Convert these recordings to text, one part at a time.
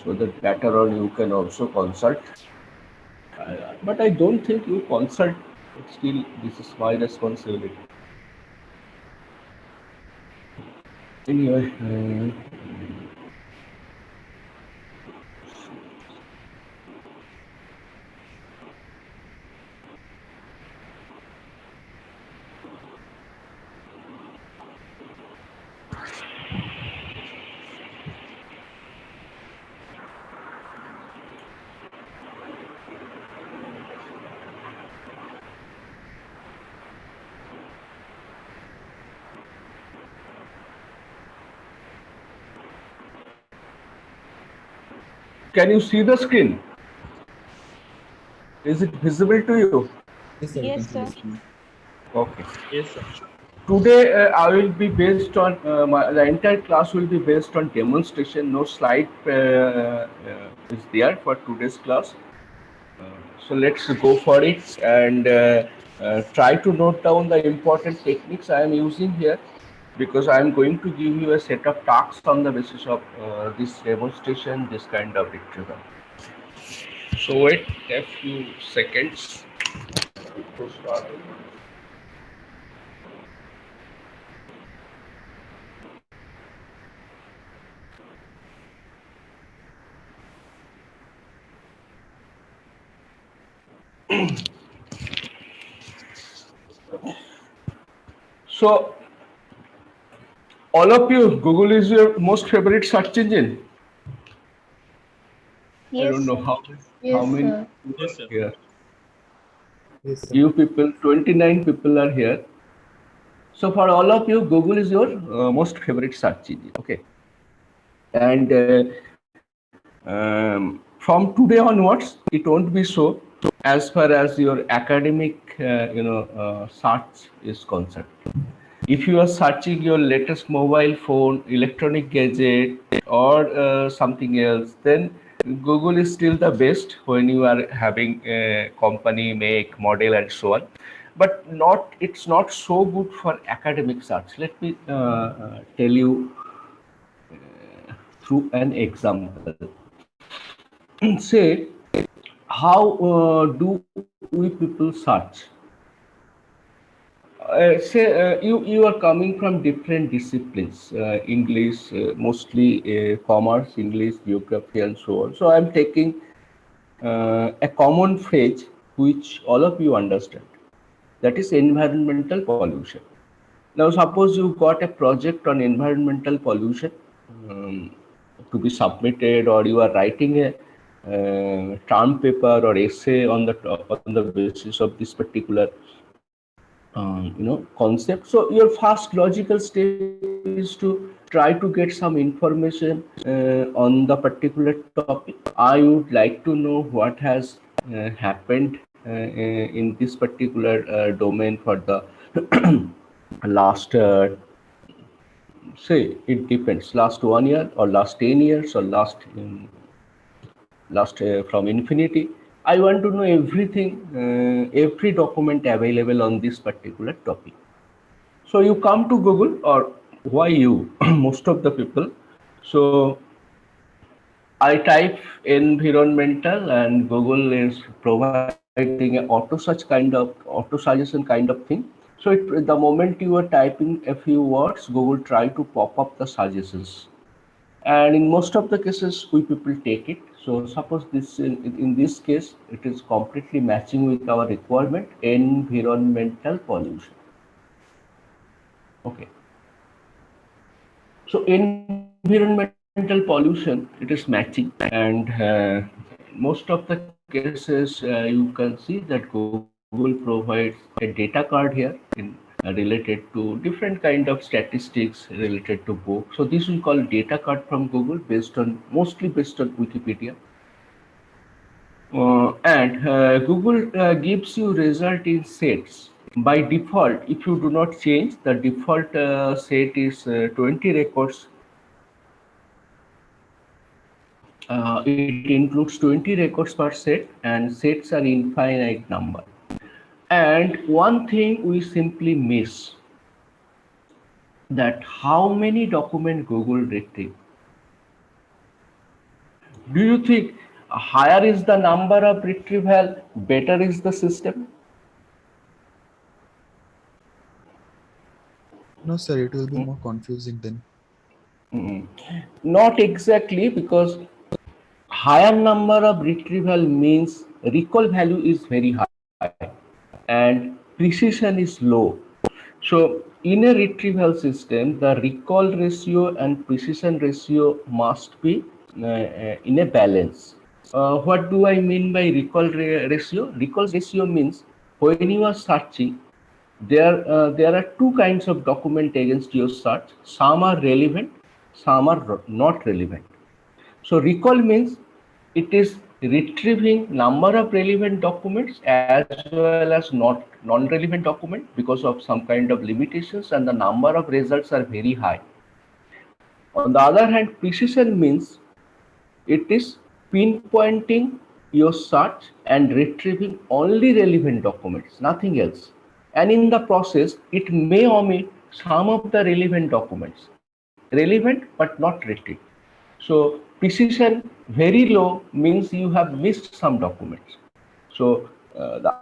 so that later on you can also consult. But I don't think you consult, but still this is my responsibility. Anyway, can you see the screen? Is it visible to you? Yes, sir, we Yes, can see sir. the screen. Okay. Yes, sir. Today I will be based on the entire class will be based on demonstration. No slide is there for today's class. So let's go for it and try to note down the important techniques I am using here, because I am going to give you a set of tasks on the basis of this demonstration, this kind of retrieval. So wait a few seconds to start. So all of you, Google is your most favorite search engine. I Yes, don't know sir. how Yes, many sir. people Yes, are sir. here. Yes, sir. You people, 29 people are here. So for all of you, Google is your most favorite search engine. Okay. And from today onwards, it won't be so as far as your academic, search is concerned. If you are searching your latest mobile phone, electronic gadget, or something else, then Google is still the best when you are having a company, make, model, and so on. But it's not so good for academic search. Let me tell you through an example. Say, how do we people search? You are coming from different disciplines, English, mostly commerce, English, geography, and so on. So I'm taking a common phrase which all of you understand. That is environmental pollution. Now, suppose you got a project on environmental pollution um, to be submitted, or you are writing a term paper or essay on the basis of this particular concept. So your first logical step is to try to get some information on the particular topic. I would like to know what has happened in this particular domain for the last say it depends, last 1 year or last 10 years or last from infinity. I want to know everything, every document available on this particular topic. So you come to Google, or why you? Most of the people. So I type environmental, and Google is providing a auto suggestion kind of thing. So the moment you are typing a few words, Google try to pop up the suggestions. And in most of the cases, we people take it. So suppose in this case, it is completely matching with our requirement, environmental pollution. Okay. So environmental pollution, it is matching, and most of the cases you can see that Google provides a data card here related to different kind of statistics related to book. So this we call data card from Google, mostly based on Wikipedia. And Google gives you result in sets. By default, if you do not change, the default set is 20 records. It includes 20 records per set, and sets are infinite number. And one thing we simply miss, that how many document Google retrieve. Do you think higher is the number of retrieval, better is the system? No, sir, it will be more confusing then. Not exactly, because higher number of retrieval means recall value is very high and precision is low. So in a retrieval system, the recall ratio and precision ratio must be in a balance. What do I mean by recall ratio? Recall ratio means when you are searching, there are two kinds of document against your search. Some are relevant, some are not relevant. So recall means it is retrieving number of relevant documents as well as not non-relevant document because of some kind of limitations, and the number of results are very high. On the other hand, precision means it is pinpointing your search and retrieving only relevant documents, nothing else. And in the process, it may omit some of the relevant documents, relevant but not retrieved. So precision very low means you have missed some documents. So the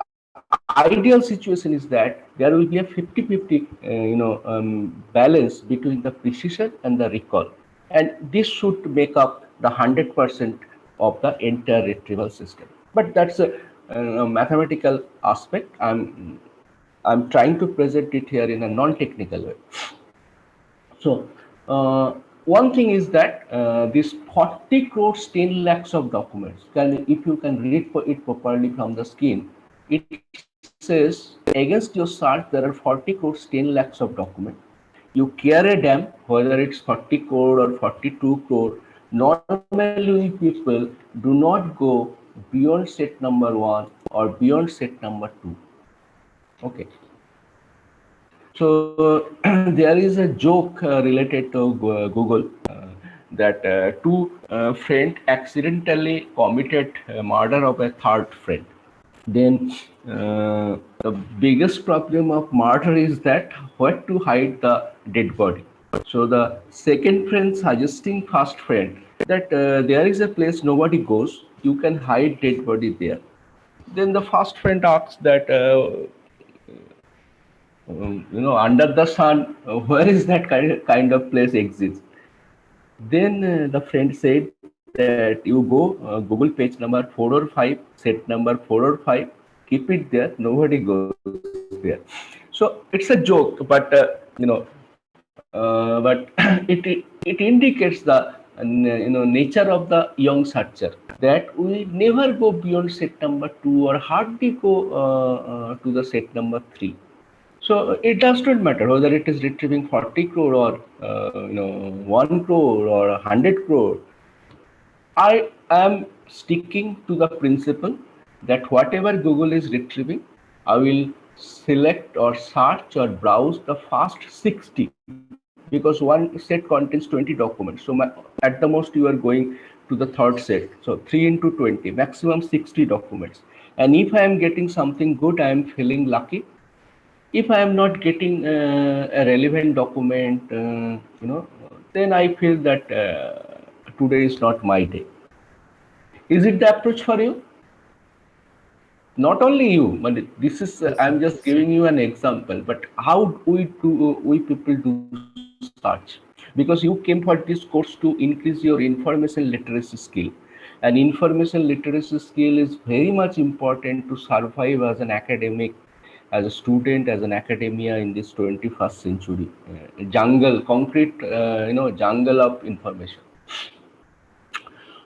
ideal situation is that there will be a 50-50 balance between the precision and the recall, and this should make up the 100% of the entire retrieval system. But that's a mathematical aspect. I'm trying to present it here in a non-technical way. So one thing is that this 40 crores 10 lakhs of documents, if you can read it properly from the screen, it says against your search there are 40 crores 10 lakhs of documents. You care a damn whether it's 40 crore or 42 crore. Normally people do not go beyond set number 1 or beyond set number 2. Okay. So there is a joke related to Google that two friends accidentally committed murder of a third friend. Then the biggest problem of murder is that where to hide the dead body. So the second friend suggesting first friend that there is a place nobody goes, you can hide dead body there. Then the first friend asks that under the sun, where is that kind of place exists? Then the friend said that you go Google page number 4 or 5, set number 4 or 5, keep it there, nobody goes there. So it's a joke, but but it indicates the nature of the young searcher, that we never go beyond set number 2 or hardly go to the set number 3. So it does not matter whether it is retrieving 40 crore or 1 crore or 100 crore. I am sticking to the principle that whatever Google is retrieving, I will select or search or browse the first 60, because one set contains 20 documents. So at the most you are going to the third set. So 3 into 20, maximum 60 documents. And if I am getting something good, I am feeling lucky. If I am not getting a relevant document, then I feel that today is not my day. Is it the approach for you? Not only you, but this is I'm just giving you an example. But how we people do search? Because you came for this course to increase your information literacy skill, and information literacy skill is very much important to survive as an academic, as a student, as an academia in this 21st century jungle, concrete, jungle of information.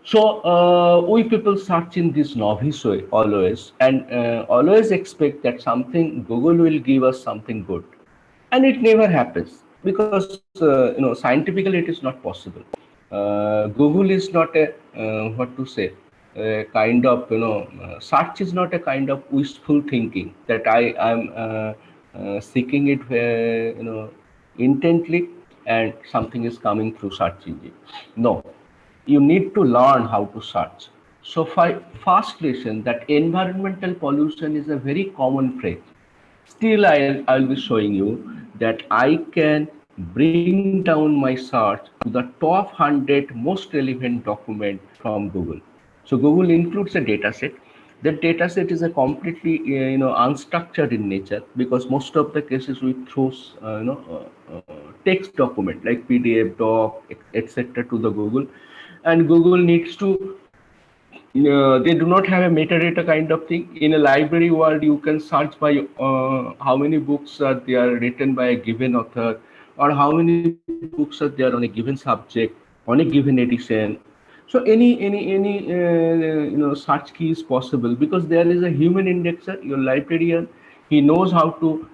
So we people search in this novice way always, and always expect that something Google will give us something good, and it never happens, because scientifically it is not possible. Google is not a what to say, a kind of search is not a kind of wishful thinking that I am seeking it intently and something is coming through search engine. No, you need to learn how to search. So first lesson, that environmental pollution is a very common phrase. Still I'll be showing you that I can bring down my search to the top 100 most relevant document from Google. So Google includes a data set. That data set is a completely unstructured in nature, because most of the cases we throw text document like PDF, doc, etc. to the Google, and Google needs to they do not have a metadata kind of thing. In a library world, you can search by how many books are there written by a given author, or how many books are there on a given subject, on a given edition. So any search key is possible, because there is a human indexer, your librarian. He knows how to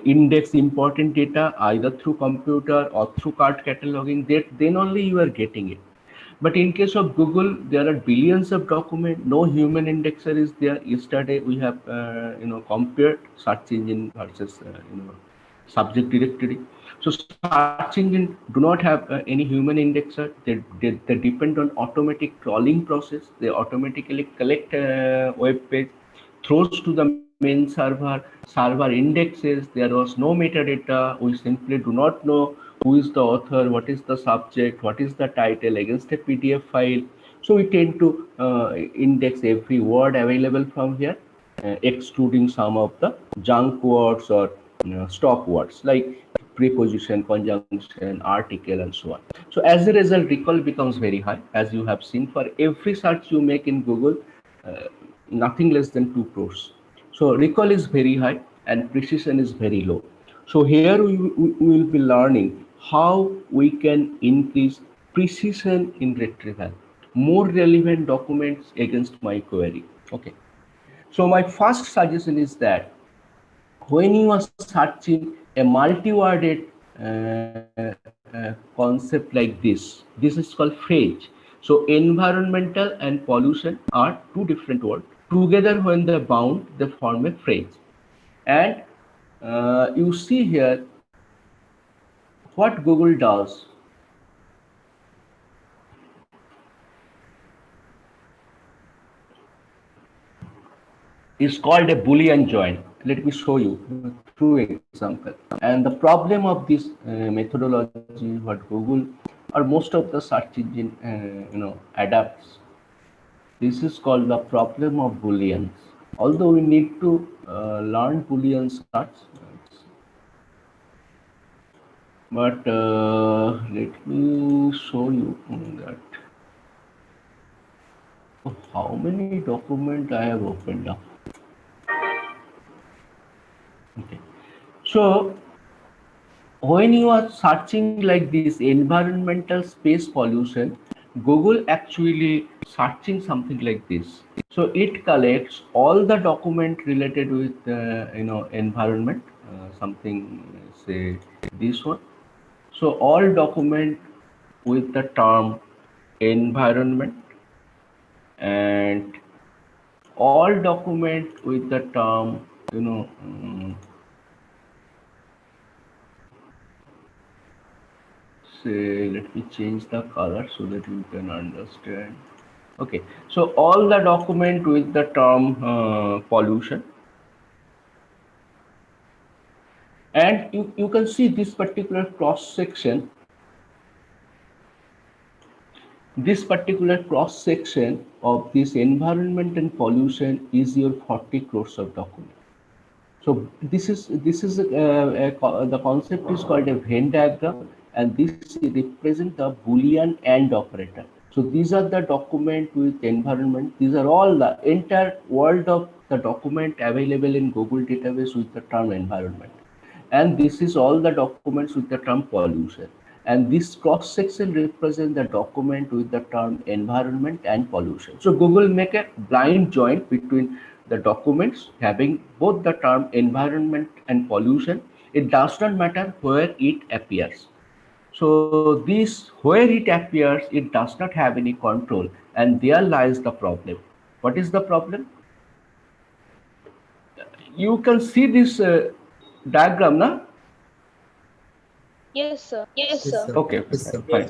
index important data either through computer or through card cataloging. That then only you are getting it. But in case of Google, there are billions of documents. No human indexer is there. Yesterday we have compared search engine versus subject directory. So search engine do not have any human indexer. They depend on automatic crawling process. They automatically collect web page, throws to the main server indexes. There was no metadata. We simply do not know who is the author, what is the subject, what is the title against a PDF file. So we tend to index every word available from here, excluding some of the junk words or stop words like preposition, conjunction, article, and so on. So as a result, recall becomes very high, as you have seen. For every search you make in Google, nothing less than 2 crores. So recall is very high and precision is very low. So here we will be learning how we can increase precision in retrieval, more relevant documents against my query. Okay. So my first suggestion is that when you are searching a multi-worded concept like this is called phrase. So environmental and pollution are two different words. Together, when they bound, they form a phrase. And you see here what Google does. Is called a Boolean join. Let me show you through example. And the problem of this methodology, what Google or most of the search engine adapts. This is called the problem of Booleans. Although we need to learn Boolean search, but let me show you that. Oh, how many documents I have opened up. Okay. So when you are searching like this environmental space pollution, Google actually searching something like this. So it collects all the document related with environment, something say this one. So all document with the term environment, and all document with the term say, let me change the color so that you can understand. Okay, so all the document with the term pollution, and you can see this particular cross section. This particular cross section of this environment and pollution is your 40 crores of document. So this is the concept is called a Venn diagram, and this represents the Boolean AND operator. So these are the document with environment. These are all the entire world of the document available in Google database with the term environment, and this is all the documents with the term pollution. And this cross section represents the document with the term environment and pollution. So Google make a blind joint between the documents having both the term environment and pollution. It does not matter where it appears. So this, where it appears, it does not have any control, and there lies the problem. What is the problem? You can see this diagram, na? Yes, sir. Yes, sir. Okay, Yes, sir. fine.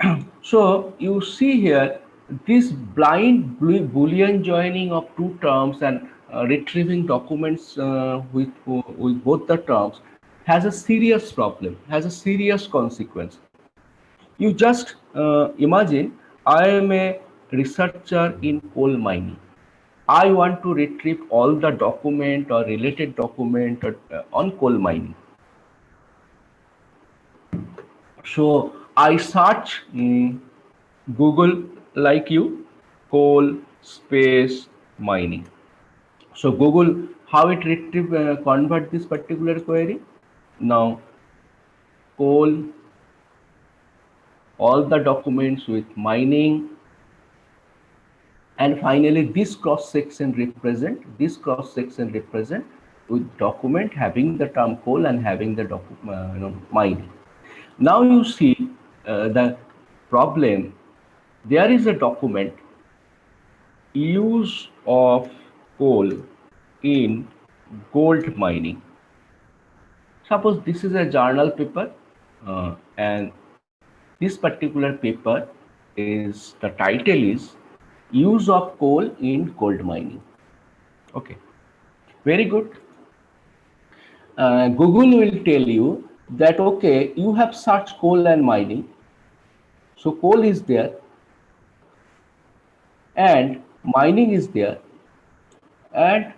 Okay. So you see here this blind Boolean joining of two terms and retrieving documents with both the terms has a serious problem, has a serious consequence. You just imagine I am a researcher in coal mining. I want to retrieve all the document or related document on coal mining. So I search Google like you, coal space mining. So Google, how it retrieve convert this particular query? Now coal, all the documents with mining, and finally this cross section represent with document having the term coal and having the mining. Now you see the problem. There is a document, use of coal in gold mining. Suppose this is a journal paper and this particular paper is, the title is use of coal in gold mining. Okay, very good. Google will tell you that, okay, you have searched coal and mining. So coal is there and mining is there, and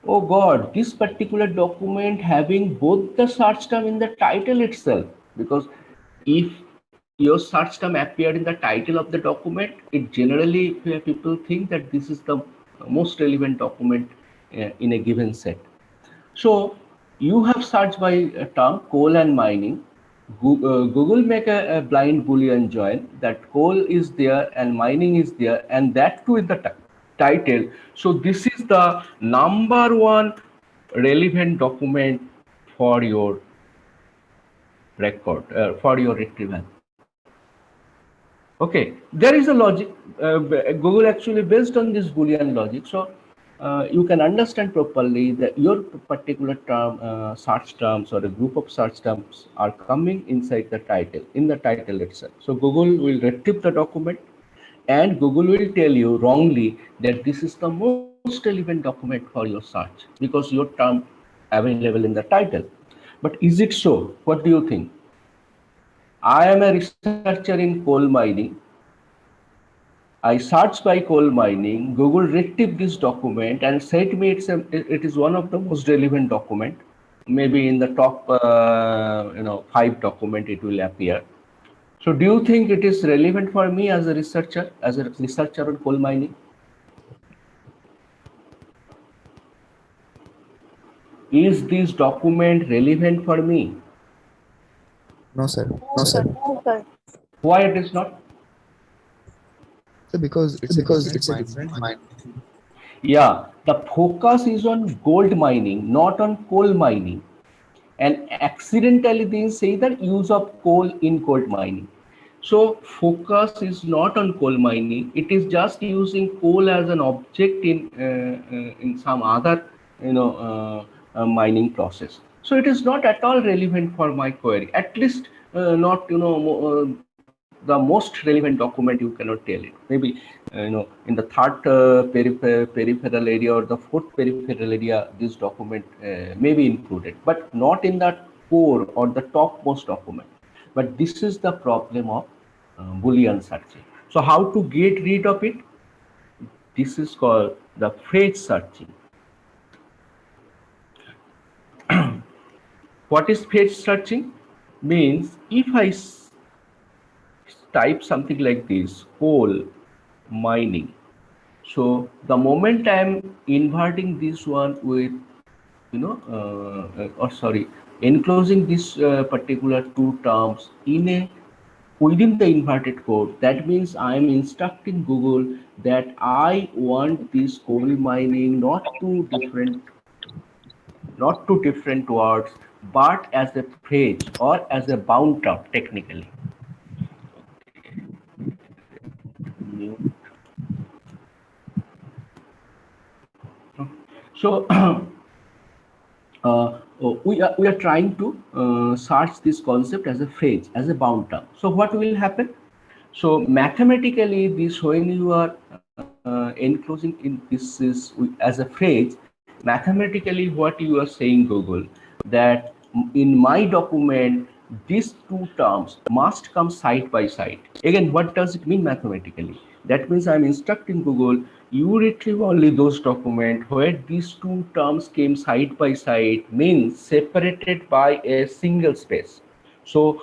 oh God, this particular document having both the search term in the title itself, because if your search term appeared in the title of the document, it generally people think that this is the most relevant document in a given set. So you have searched by a term coal and mining. Google make a blind Boolean join that coal is there and mining is there, and that too in the title. So this is the number one relevant document for your record, for your retrieval. Okay, there is a logic. Google actually based on this Boolean logic. So you can understand properly that your particular term, search terms or a group of search terms are coming inside the title, in the title itself. So Google will retrieve the document and Google will tell you wrongly that this is the most relevant document for your search because your term available in the title. But is it so? What do you think? I am a researcher in coal mining. I searched by coal mining. Google retrieved this document and said me it is one of the most relevant document. Maybe in the top 5 document it will appear. So do you think it is relevant for me as a researcher on coal mining? Is this document relevant for me? No, sir. No, sir. Why it is not? So because it's a different mind. Yeah, the focus is on gold mining, not on coal mining. And accidentally they say that use of coal in gold mining. So focus is not on coal mining. It is just using coal as an object in some other mining process. So it is not at all relevant for my query. At least not the most relevant document you cannot tell it. Maybe in the third peripheral area or the fourth peripheral area this document may be included, but not in the core or the topmost document. But this is the problem of Boolean searching. So how to get rid of it? This is called the phrase searching. What is phrase searching? Means if I type something like this, coal mining. So the moment I am inverting this one with, enclosing this particular two terms within the inverted code, that means I am instructing Google that I want this coal mining not two different words, but as a phrase or as a bound term technically. So we are trying to search this concept as a phrase, as a bound term. So what will happen? So mathematically, this when you are enclosing in this is as a phrase, mathematically what you are saying Google that in my document, these two terms must come side by side. Again, what does it mean mathematically? That means I'm instructing Google, you retrieve only those documents where these two terms came side by side, means separated by a single space. So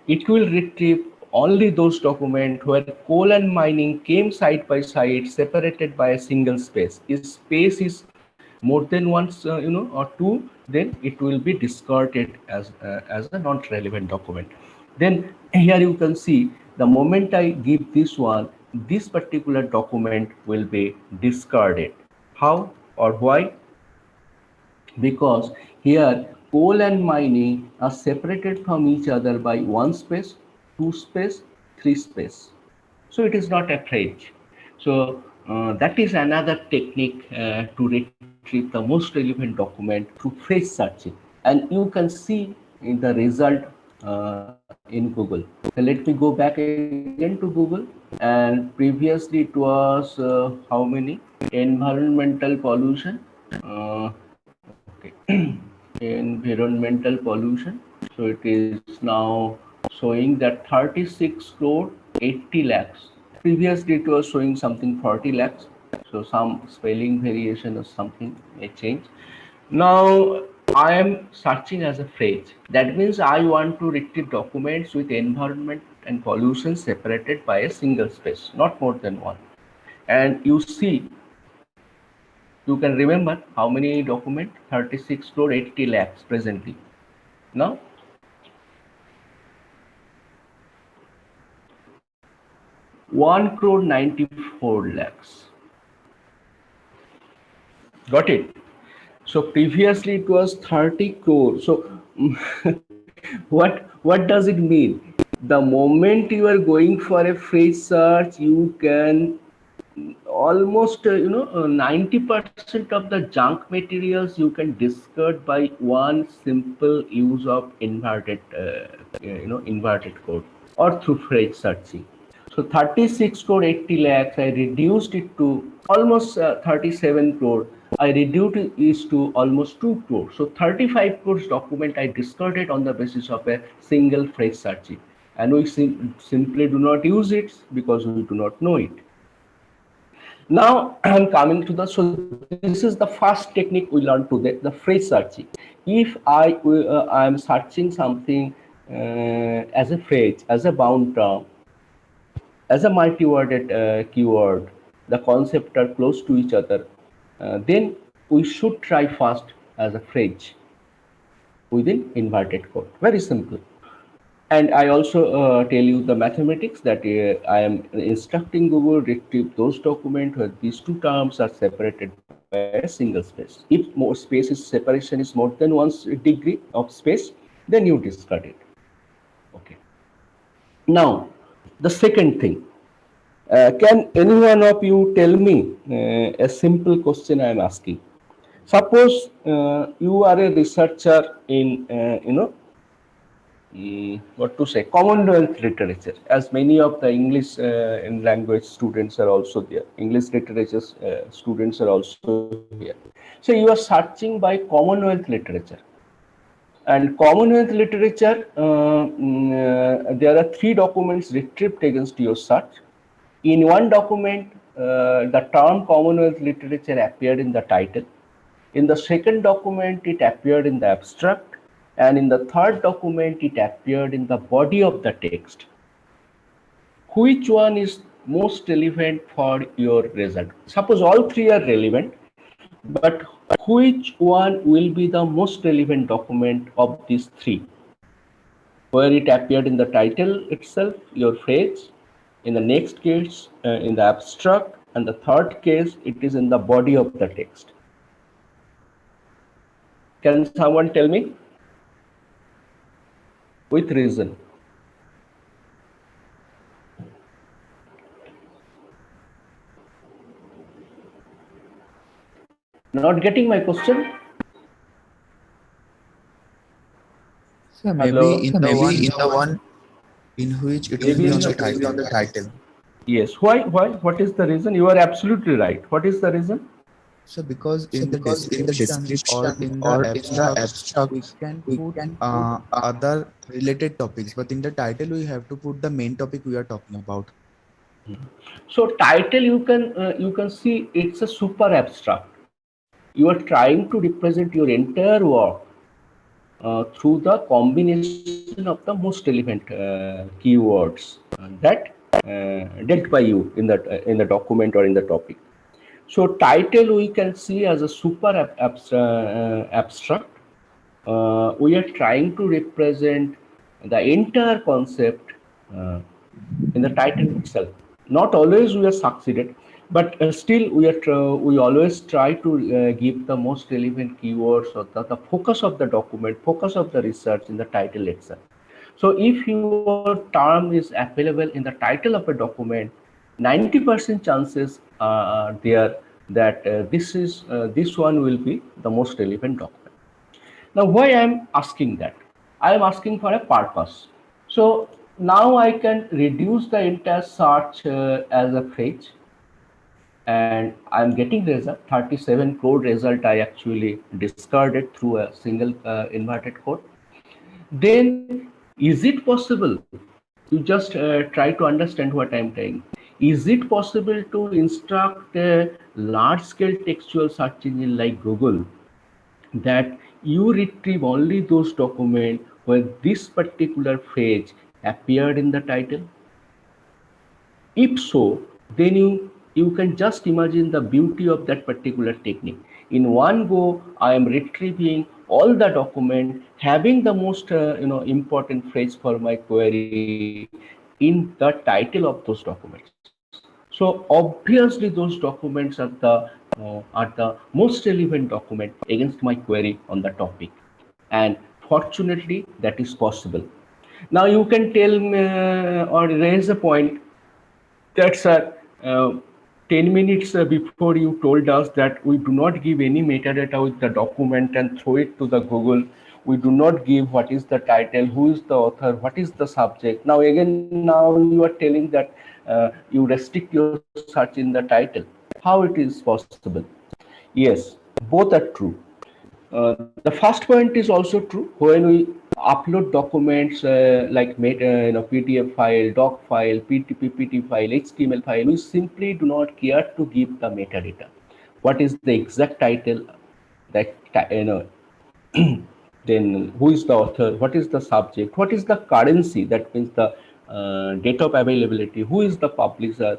it will retrieve only those documents where coal and mining came side by side, separated by a single space. If space is more than once, or two, then it will be discarded as a non-relevant document. Then here you can see the moment I give this one, this particular document will be discarded. How or why? Because here coal and mining are separated from each other by one space, two space, three space. So it is not a phrase. So that is another technique to retrieve the most relevant document through phrase searching. And you can see in the result in Google. So let me go back again to Google. And previously it was how many? Environmental pollution. Okay. Environmental pollution. So it is now showing that 36 crore 80 lakhs. Previously it was showing something 40 lakhs. So some spelling variation or something may change. Now I am searching as a phrase. That means I want to retrieve documents with environment and pollution separated by a single space, not more than one. And you see, you can remember how many document? 36 crore 80 lakhs presently. Now, one crore 94 lakhs. Got it? So previously it was 30 crore. So what does it mean? The moment you are going for a phrase search, you can almost 90% of the junk materials you can discard by one simple use of inverted code or through phrase searching. So 36 crore 80 lakhs, I reduced it to almost 37 crore. I reduced it to almost 2 crore. So 35 crores document I discarded on the basis of a single phrase searching. And we simply do not use it because we do not know it. Now I'm coming to so this is the first technique we learned today, the phrase searching. If I am searching something as a phrase, as a bound term, as a multi-worded keyword, the concepts are close to each other, then we should try first as a phrase within inverted code. Very simple. And I also tell you the mathematics that I am instructing Google retrieve those documents where these two terms are separated by a single space. If more space is separation is more than 1 degree of space, then you discard it. Okay. Now, the second thing, can any one of you tell me a simple question I am asking? Suppose you are a researcher in, what to say, Commonwealth literature, as many of the English in language students are also there. English literature students are also here. So you are searching by Commonwealth literature. And Commonwealth literature, there are 3 documents retrieved against your search. In one document, the term Commonwealth literature appeared in the title. In the second document, it appeared in the abstract. And in the third document, it appeared in the body of the text. Which one is most relevant for your result? Suppose all 3 are relevant, but which one will be the most relevant document of these 3? Where it appeared in the title itself, your phrase, in the next case, in the abstract, and the third case, it is in the body of the text. Can someone tell me? With reason. Not getting my question? So maybe Hello? in the one in which it will Maybe be in on the- the title. Yes. Why? What is the reason? You are absolutely right. What is the reason? So because So in the because in the description or description in or the in the abstract, we abstract, can we put can put other related topics, but in the title we have to put the main topic we are talking about. So title you can see it's a super abstract. You are trying to represent your entire work through the combination of the most relevant keywords that dealt by you in the document or in the topic. So title we can see as a super abstract. We are trying to represent the entire concept uh, in the title itself. Not always we are succeeded, but still we always try to give the most relevant keywords or the focus of the document, focus of the research in the title itself. So if your term is available in the title of a document, 90% chances are there that this one will be the most relevant document. Now, why I am asking that? I am asking for a purpose. So now I can reduce the entire search as a phrase, and I am getting result 37 crore result. I actually discarded through a single inverted code. Then is it possible? You just try to understand what I am saying. Is it possible to instruct a large scale textual search engine like Google that you retrieve only those documents where this particular phrase appeared in the title? If so, then you can just imagine the beauty of that particular technique. In one go, I am retrieving all the document having the most important phrase for my query in the title of those documents. So obviously those documents are the most relevant document against my query on the topic, and fortunately that is possible. Now you can tell me, or raise a point that, sir, 10 minutes before you told us that we do not give any metadata with the document and throw it to the Google. We do not give what is the title, who is the author, what is the subject. Now again, now you are telling that you restrict your search in the title. How it is possible? Yes, both are true. The first point is also true. When we upload documents PDF file, doc file, PPT file, HTML file, we simply do not care to give the metadata. What is the exact title? That then who is the author? What is the subject? What is the currency? That means the date of availability. Who is the publisher?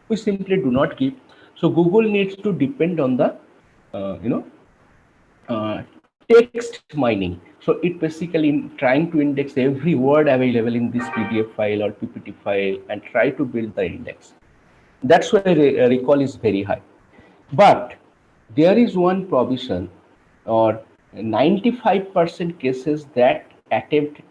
We simply do not give. So Google needs to depend on the text mining. So it basically trying to index every word available in this PDF file or PPT file and try to build the index. That's why recall is very high. But there is one provision, or 95% cases that attempt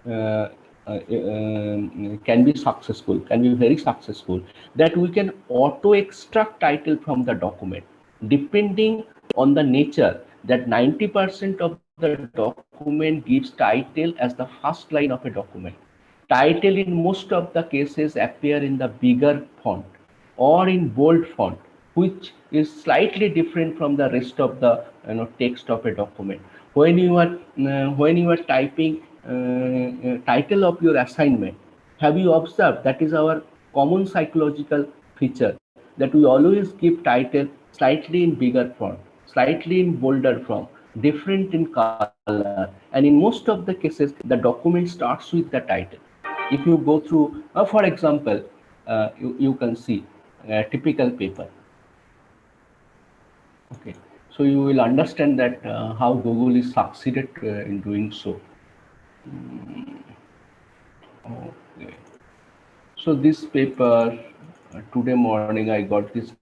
can be successful, can be very successful, that we can auto extract title from the document depending on the nature, that 90% of the document gives title as the first line of a document. Title in most of the cases appear in the bigger font or in bold font, which is slightly different from the rest of the text of a document. When you are typing title of your assignment, have you observed that is our common psychological feature, that we always give title slightly in bigger font, slightly in bolder font, different in color, and in most of the cases the document starts with the title. If you go through, for example, you can see a typical paper. Okay, so you will understand that how Google is succeeded in doing so. Okay. So this paper, today morning I got this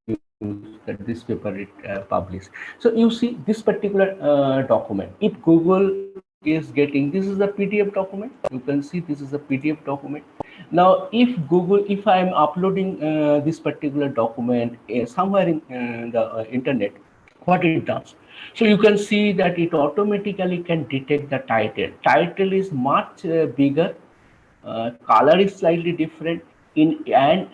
news that this paper it published. So you see this particular document. If Google is getting, this is a PDF document. You can see this is a PDF document. Now, if I am uploading this particular document somewhere in the internet, what it does? So you can see that it automatically can detect the title. Title is much bigger, color is slightly different in, and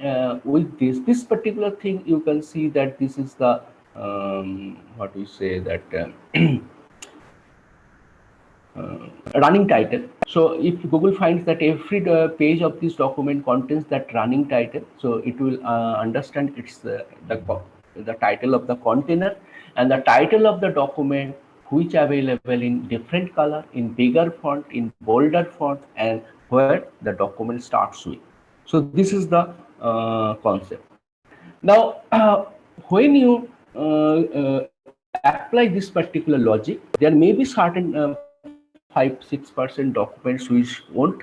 with this particular thing you can see that this is the what we say that running title. So if Google finds that every page of this document contains that running title, so it will understand it's the title of the container and the title of the document, which available in different color, in bigger font, in bolder font, and where the document starts with. So this is the concept. Now, when you apply this particular logic, there may be certain 5-6% documents which won't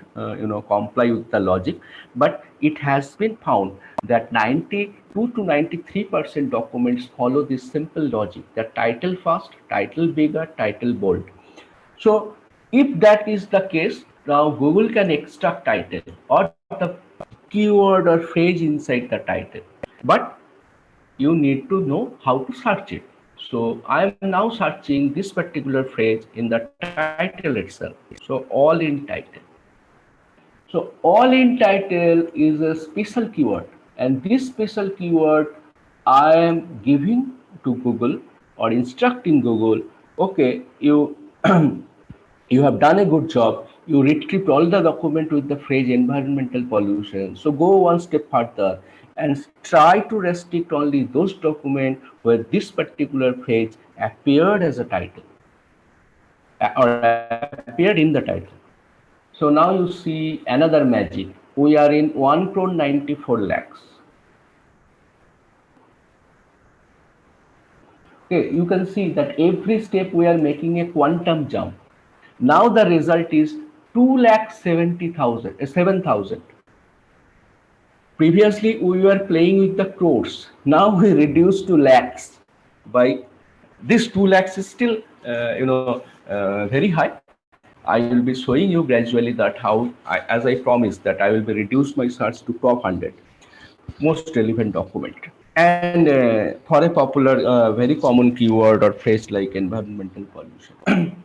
comply with the logic, but it has been found that 92 to 93% documents follow this simple logic: the title first, title bigger, title bold. So if that is the case, now Google can extract title or the keyword or phrase inside the title, but you need to know how to search it. So I am now searching this particular phrase in the title itself. So all in title. So all in title is a special keyword, and this special keyword I am giving to Google or instructing Google. Okay, you you have done a good job. You retrieved all the document with the phrase environmental pollution. So go one step further and try to restrict only those documents where this particular phrase appeared as a title or appeared in the title. So now you see another magic. We are in 1 crore 94 lakhs. Okay, you can see that every step we are making a quantum jump. Now the result is 2,70,000, 7,000. Previously we were playing with the crores. Now we reduced to lakhs. By this 2 lakhs is still very high. I will be showing you gradually that how, as I promised, that I will be reduce my search to top 100 most relevant document. And for a popular, very common keyword or phrase like environmental pollution.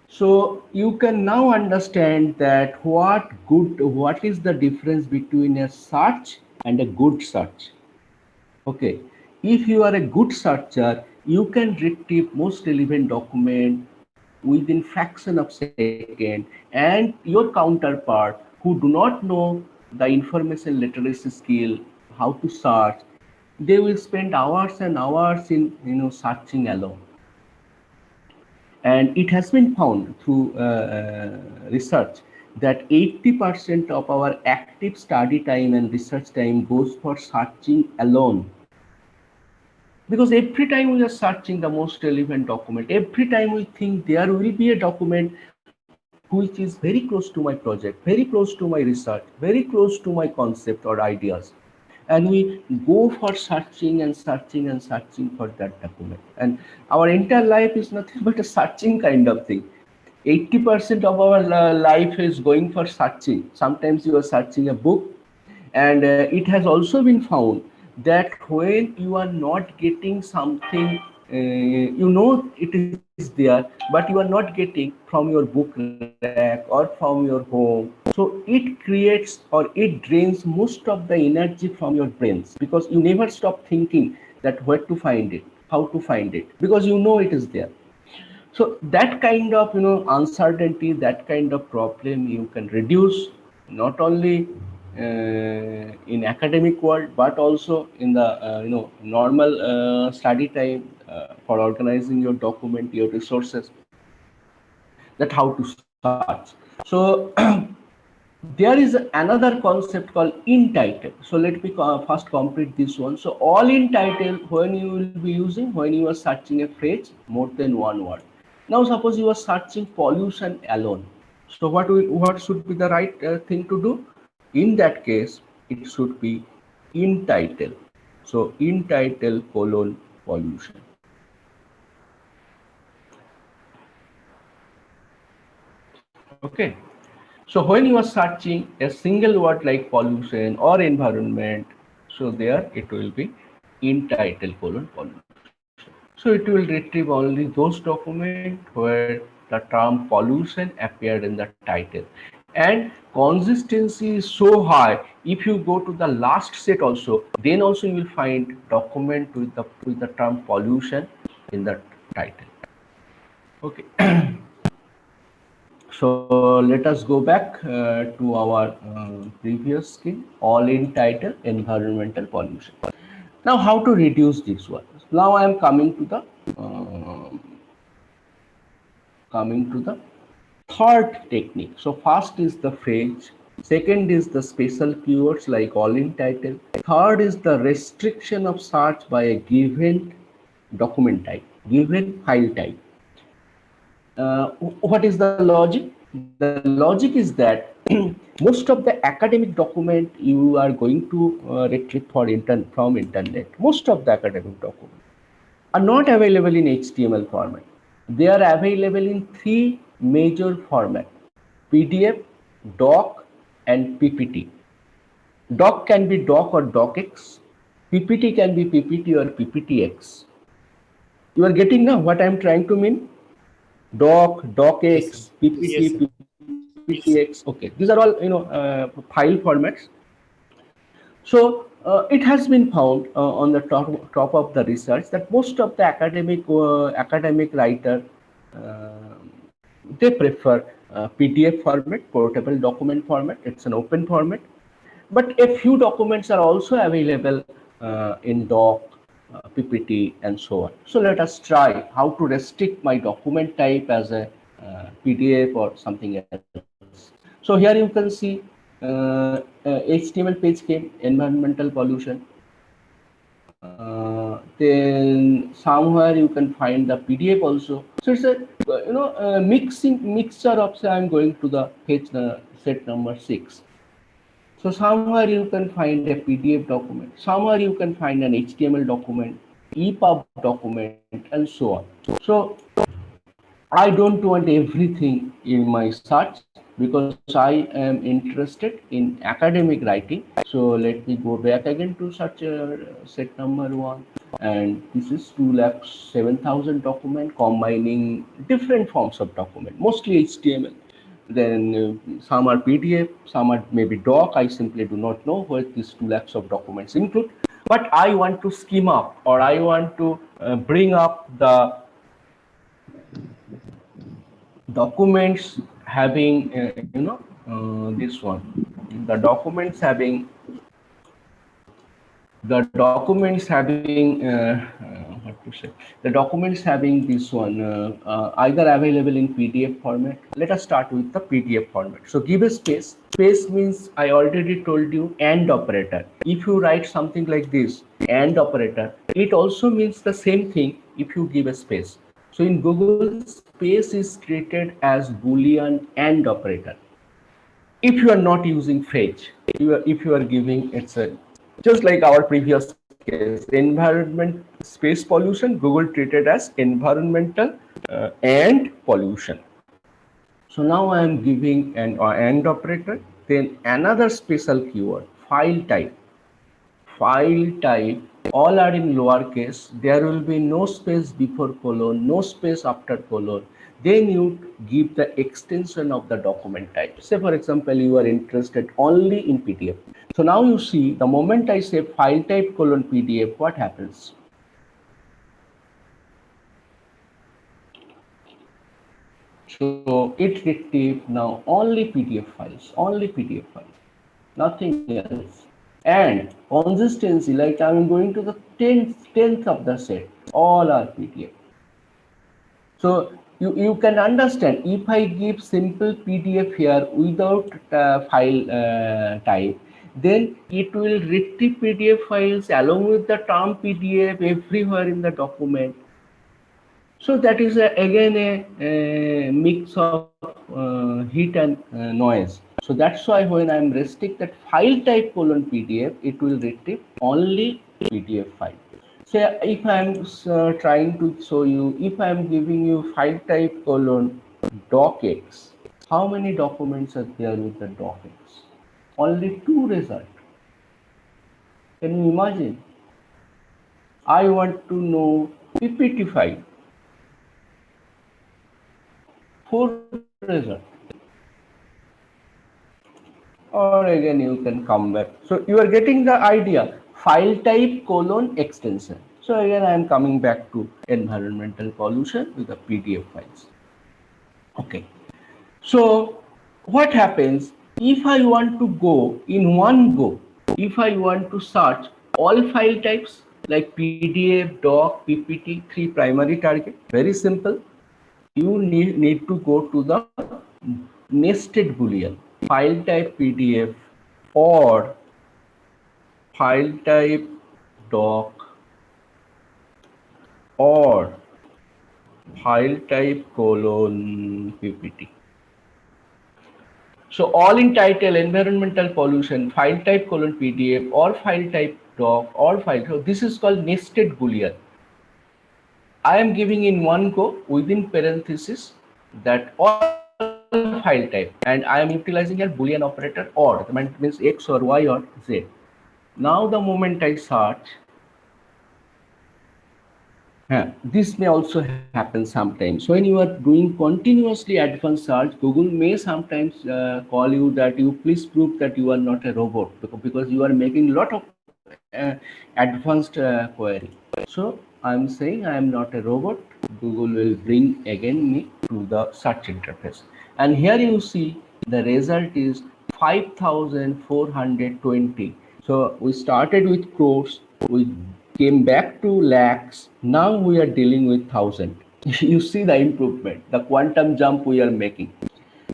So you can now understand that what is the difference between a search and a good search. Okay, if you are a good searcher, you can retrieve most relevant document within fraction of second, and your counterpart who do not know the information literacy skill, how to search, they will spend hours and hours in searching alone. And it has been found through research that 80% of our active study time and research time goes for searching alone. Because every time we are searching the most relevant document, every time we think there will be a document which is very close to my project, very close to my research, very close to my concept or ideas. And we go for searching and searching and searching for that document. And our entire life is nothing but a searching kind of thing. 80% of our life is going for searching. Sometimes you are searching a book, and it has also been found that when you are not getting something, it is there, but you are not getting from your book rack or from your home. So it creates or it drains most of the energy from your brains, because you never stop thinking that where to find it, how to find it, because you know it is there. So that kind of uncertainty, that kind of problem you can reduce, not only in academic world but also in the normal study time, for organizing your document, your resources, that how to search. So there is another concept called in title. So let me first complete this one. So all in title, when you will be using, when you are searching a phrase more than one word. Now suppose you are searching pollution alone. So what should be the right thing to do? In that case, it should be in title. So in title colon pollution. Okay. So when you are searching a single word like pollution or environment, so there it will be in title colon pollution. So it will retrieve only those documents where the term pollution appeared in the title. and consistency is so high. If you go to the last set also, then also you will find document with the term pollution in the title. Okay. So let us go back to our previous skill, all in title, environmental pollution. Now, how to reduce this one? Now I am coming to the third technique. So first is the phrase, second is the special keywords like all in title, third is the restriction of search by a given document type, given file type. What is the logic? The logic is that most of the academic document you are going to retrieve from internet, most of the academic documents are not available in HTML format. They are available in three major formats: PDF, doc, and PPT. Doc can be doc or docx. PPT can be PPT or PPTX. You are getting now what I am trying to mean? Doc, Yes, sir. docx, Yes, sir. PPT, PPTX. Okay, these are all file formats. So it has been found on the top of the research that most of the academic writer uh, they prefer PDF format, portable document format. It's an open format, but a few documents are also available in doc, PPT, and so on. So let us try how to restrict my document type as a PDF or something else. So here you can see HTML page came, environmental pollution. Then somewhere you can find the PDF also. So it's a mixture of, say I'm going to the page set number 6. So somewhere you can find a PDF document, somewhere you can find an HTML document, EPUB document, and so on. So I don't want everything in my search because I am interested in academic writing. So let me go back again to search set number 1, and this is 2,07,000 document combining different forms of document, mostly HTML. Then some are PDF, some are maybe doc. I simply do not know what these 2 lakhs of documents include. But I want to skim up, or I want to bring up the documents having this one, the documents having what to say, the documents having this one either available in PDF format. Let us start with the PDF format. So give a space means, I already told you, and operator. If you write something like this, and operator, it also means the same thing if you give a space. So in Google, space is treated as Boolean and operator. If you are not using phrase, if you are giving, it's a just like our previous case, environment space pollution, Google treated as environmental and pollution. So now I am giving an and operator, then another special keyword, file type. File type, all are in lowercase. There will be no space before colon, no space after colon. Then you give the extension of the document type. Say for example, you are interested only in PDF. So now you see, the moment I say file type colon PDF, what happens? So it retrieve now only PDF files, nothing else. And consistency, like I'm going to the tenth of the set, all are PDF. So you can understand, if I give simple PDF here without file type, then it will retrieve PDF files along with the term PDF everywhere in the document. So that is again a mix of heat and noise. So that's why when I'm restrict that file type colon PDF, it will retrieve only PDF file. So if I'm trying to show you, if I'm giving you file type colon docx, how many documents are there with the docx? Only 2 results. Can you imagine? I want to know PPT file, 4 results. or again you can come back. So you are getting the idea, file type colon extension. So again I am coming back to environmental pollution with the PDF files. Okay, so what happens if I want to go in one go, if I want to search all file types like PDF, doc, PPT, three primary target, very simple. You need to go to the nested boolean, file type PDF or file type doc or file type colon PPT. So all in title, environmental pollution, file type colon PDF or file type doc or file. So this is called nested boolean. I am giving in one go within parenthesis that all file type, and I am utilizing a boolean operator or, that means X or Y or Z. Now the moment I search, this may also happen sometimes. So when you are doing continuously advanced search, Google may sometimes call you that you please prove that you are not a robot, because you are making a lot of advanced query. So I'm saying I am not a robot. Google will bring again me to the search interface. And here you see the result is 5,420. So we started with crores, we came back to lakhs, now we are dealing with thousand. You see the improvement, the quantum jump we are making.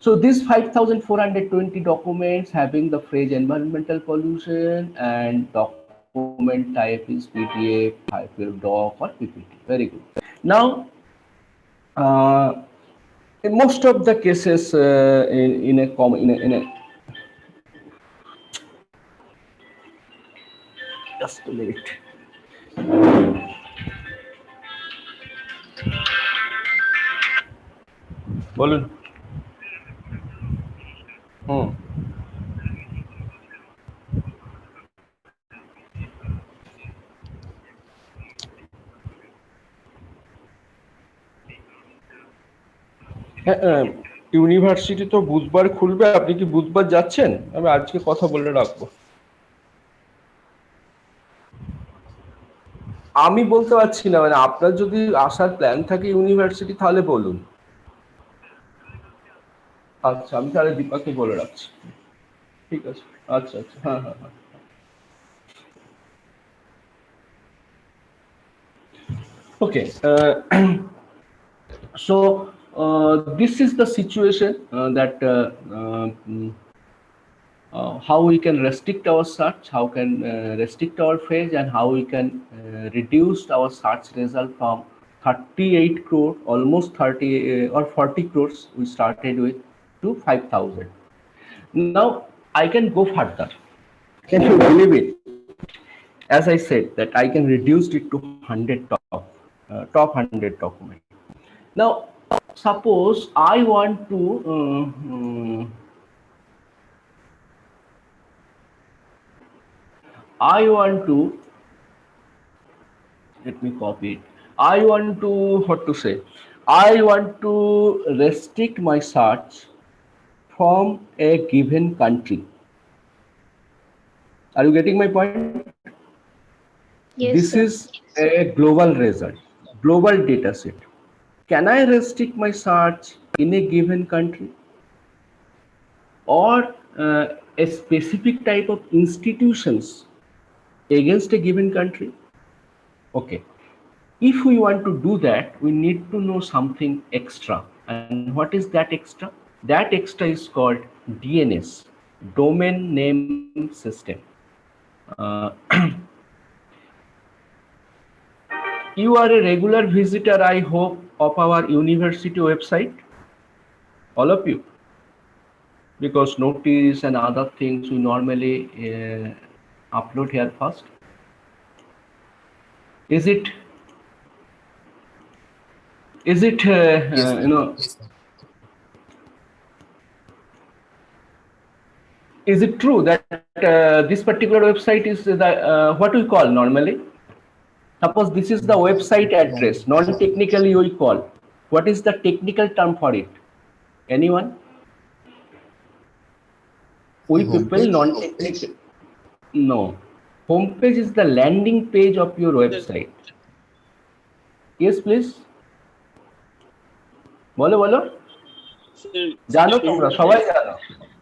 So these 5,420 documents having the phrase environmental pollution and document type is PDF, type doc or PPT. Very good. Now, in most of the cases, in a just a minute. বলুন। হুম। University তো বুধবার খুলবে, আপনি কি বুধবার যাচ্ছেন? আমি আজকে কথা বলে রাখবো। আমি বলতে পারছি না, মানে আপনার যদি আসার প্ল্যান থাকে ইউনিভার্সিটি তাহলে বলুন। আচ্ছা, আমি তাহলে দীপাকে বলে রাখছি। ঠিক আছে, আচ্ছা আচ্ছা, হ্যাঁ হ্যাঁ হ্যাঁ। Okay, so this is the situation that how we can restrict our search, how can restrict our page, and how we can reduce our search result from 38 crore, almost 30 or 40 crores we started with, to 5,000. Now I can go further. Can you believe it? As I said that I can reduce it to 100 top 100 document. Now suppose I want to let me copy it. I want to, what to say, I want to restrict my search from a given country. Are you getting my point? Yes, This sir. is a global result, global data set. Can I restrict my search in a given country or a specific type of institutions against a given country? Okay. If we want to do that, we need to know something extra. And what is that extra? That extra is called DNS, Domain Name System. You are a regular visitor, I hope, of our university website, all of you, because notice and other things we normally upload here first. Is it Yes, sir. you know, Yes, sir. is it true that this particular website is the what we call normally? Suppose this is the website address, non-technically we call. What is the technical term for it? Anyone? We Home people page? non-technical. No. Homepage is the landing page of your website. Yes, please. বলো বলো জানো তোমরা সবাই জানো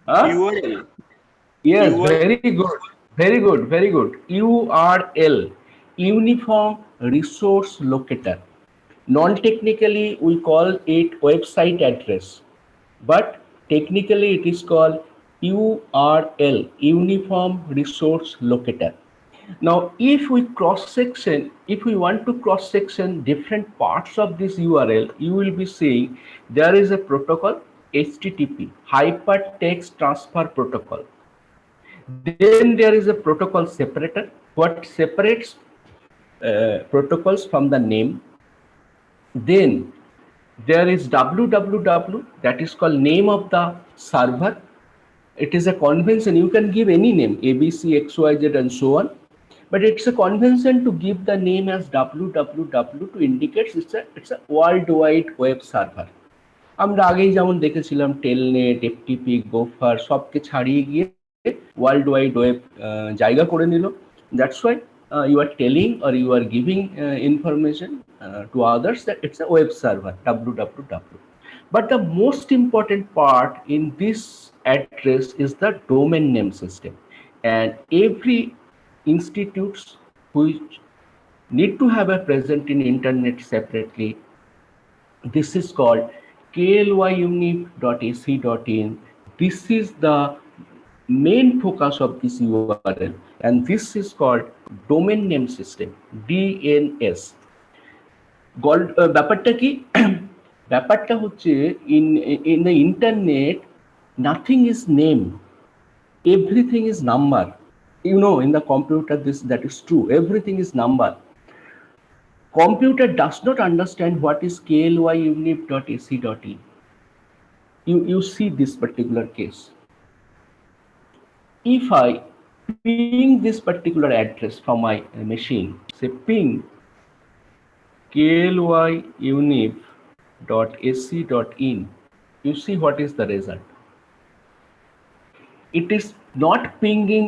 হ্যাঁ URL. Yes, URL. very good, very good, very good. URL, Uniform Resource Locator. Non-technically, we call it website address, but technically it is called URL, Uniform Resource Locator. Now, if we want to cross-section different parts of this URL, you will be seeing there is a protocol, HTTP, Hypertext Transfer Protocol. Then there is a protocol separator, what separates protocols from the name. Then there is www, that is called name of the server. It is a convention, you can give any name, ABC, XYZ and so on, but it's a convention to give the name as www to indicate it's a worldwide web server. আমরা আগেই যেমন দেখেছিলাম Telnet, FTP, Gofar সবকে ছাড়িয়ে গিয়ে world wide web জায়গা করে নিল। That's why you are telling or you are giving information to others that it's a web server, www. But the most important part in this address is the domain name system, and every institutes which need to have a present in internet separately, this is called klyunif.ac.in. This is the main focus of this URL, and this is called domain name system, DNS. ব্যাপারটা কি ব্যাপারটা হচ্ছে in the internet nothing is name, everything is number. You know, in the computer that is true, everything is number. Computer does not understand what is klyunif.ac.in. You see this particular case. If I ping this particular address from my machine, say ping klyunif.ac.in, you see what is the result. It is not pinging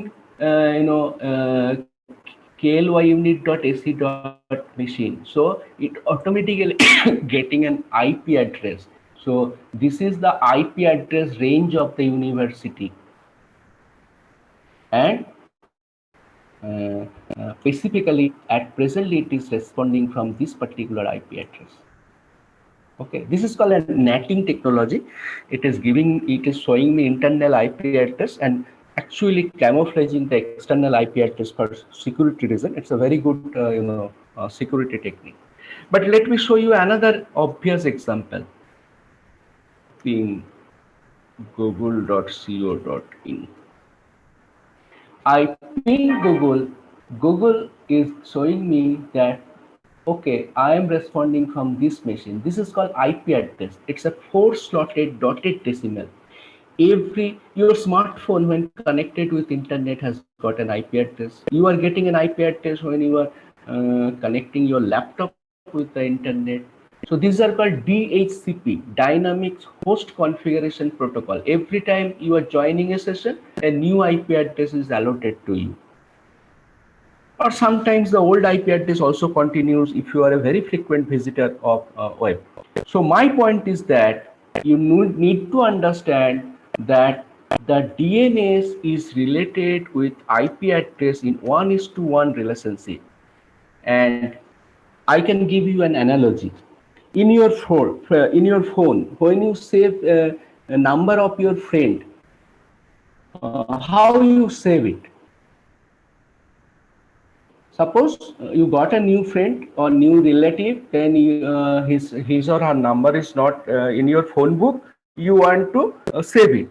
klyunif.ac.machine, so it automatically getting an IP address. So this is the IP address range of the university, and specifically at presently it is responding from this particular IP address. Okay, this is called a netting technology. It is showing me internal IP address and actually camouflaging the external IP address for security reason. It's a very good security technique. But let me show you another obvious example. Ping google.co.in. I ping Google is showing me that okay, I am responding from this machine. This is called IP address. It's a 4-slotted dotted decimal. Your smartphone when connected with internet has got an IP address. You are getting an IP address when you are connecting your laptop with the internet. So these are called DHCP, Dynamics Host Configuration Protocol. Every time you are joining a session, a new IP address is allotted to you. Or sometimes the old IP address also continues if you are a very frequent visitor of web. So my point is that you need to understand that the DNS is related with IP address in 1:1 relationship. And I can give you an analogy. In your phone, when you save a number of your friend, how you save it? Suppose you got a new friend or new relative, then his or her number is not in your phone book. You want to save it.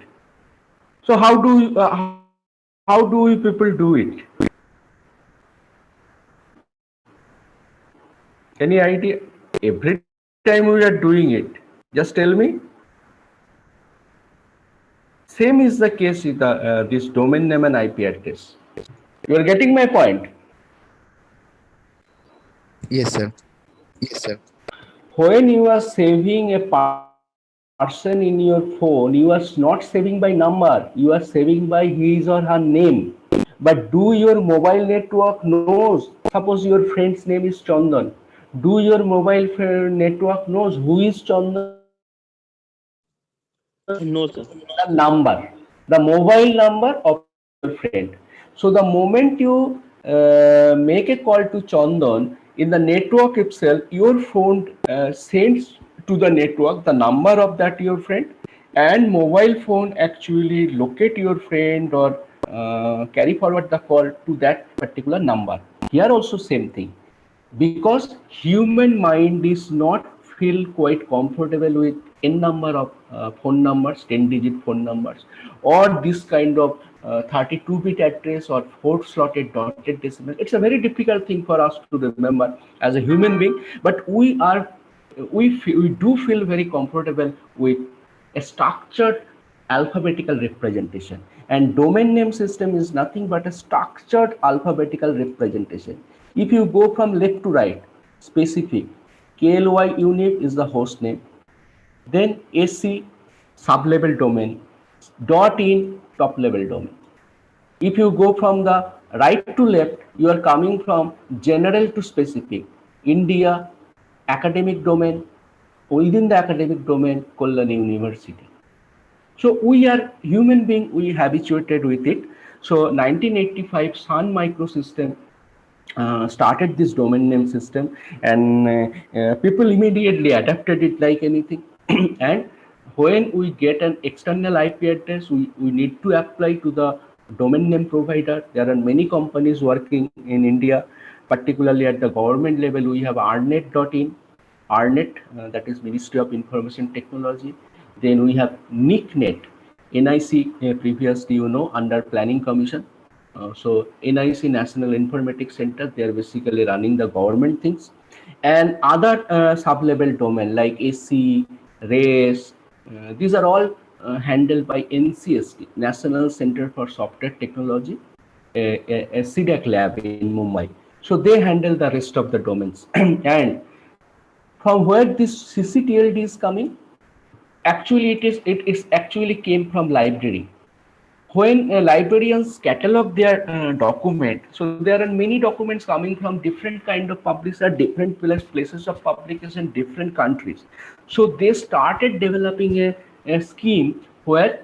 So how do you people do it? Any idea? Every time we are doing it, just tell me. Same is the case with this domain name and IP address. You are getting my point? Yes, sir. When you are saving a part person in your phone, you are not saving by number, you are saving by his or her name. But do your mobile network knows, suppose your friend's name is Chandan, do your mobile network knows who is Chandan? No, sir. The number, the mobile number of your friend. So the moment you make a call to Chandan, in the network itself, your phone sends to the network the number of that your friend, and mobile phone actually locate your friend or carry forward the call to that particular number. Here also same thing, because human mind is not feel quite comfortable with n number of phone numbers, 10 digit phone numbers, or this kind of 32-bit address or 4 slotted dotted decimal. It's a very difficult thing for us to remember as a human being, but we do feel very comfortable with a structured alphabetical representation, and domain name system is nothing but a structured alphabetical representation. If you go from left to right, specific, KLY unit is the host name, then AC sub-level domain, .in top level domain. If you go from the right to left, you are coming from general to specific, India, academic domain, within the academic domain, Kolkata University. So we are human being, we habituated with it. So 1985 Sun Microsystem started this domain name system, and people immediately adapted it like anything. And when we get an external IP address, we need to apply to the domain name provider. There are many companies working in India, particularly at the government level. We have arnet.in, ARNet, that is Ministry of Information Technology. Then we have NICNet, NIC, previously, under Planning Commission. So NIC, National Informatics Center, they are basically running the government things. And other sub-level domain like AC, RACE, these are all handled by NCST, National Center for Software Technology, a CDAC lab in Mumbai. So they handle the rest of the domains. And from where this CCTLD is coming, actually it is actually came from library. When librarians catalog their document, so there are many documents coming from different kind of publisher, different places of publication, different countries. So they started developing a scheme where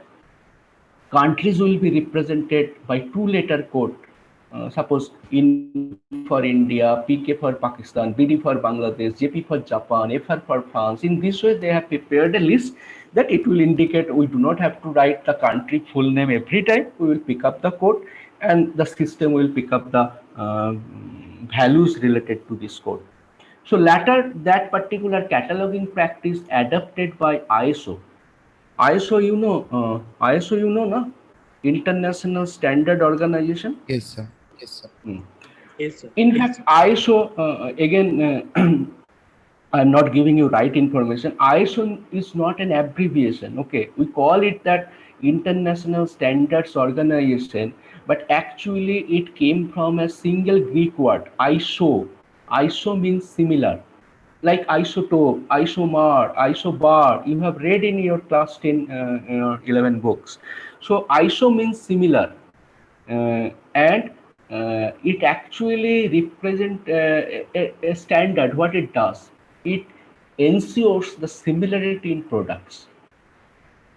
countries will be represented by two-letter code. Suppose in for India, PK for Pakistan, BD for Bangladesh, JP for Japan, FR for France. In this way, they have prepared a list that it will indicate we do not have to write the country full name every time. We will pick up the code, and the system will pick up the values related to this code. So later, that particular cataloging practice adopted by ISO. ISO, ISO, na? International Standard Organization. Yes, sir. Yes, sir. In fact, ISO, again, I'm not giving you right information. ISO is not an abbreviation. Okay, we call it that International Standards Organization, but actually it came from a single Greek word, ISO. ISO means similar, like isotope, isomar, isobar. You have read in your class 10, 11 books. So ISO means similar, and it actually represents a standard. What it does, it ensures the similarity in products.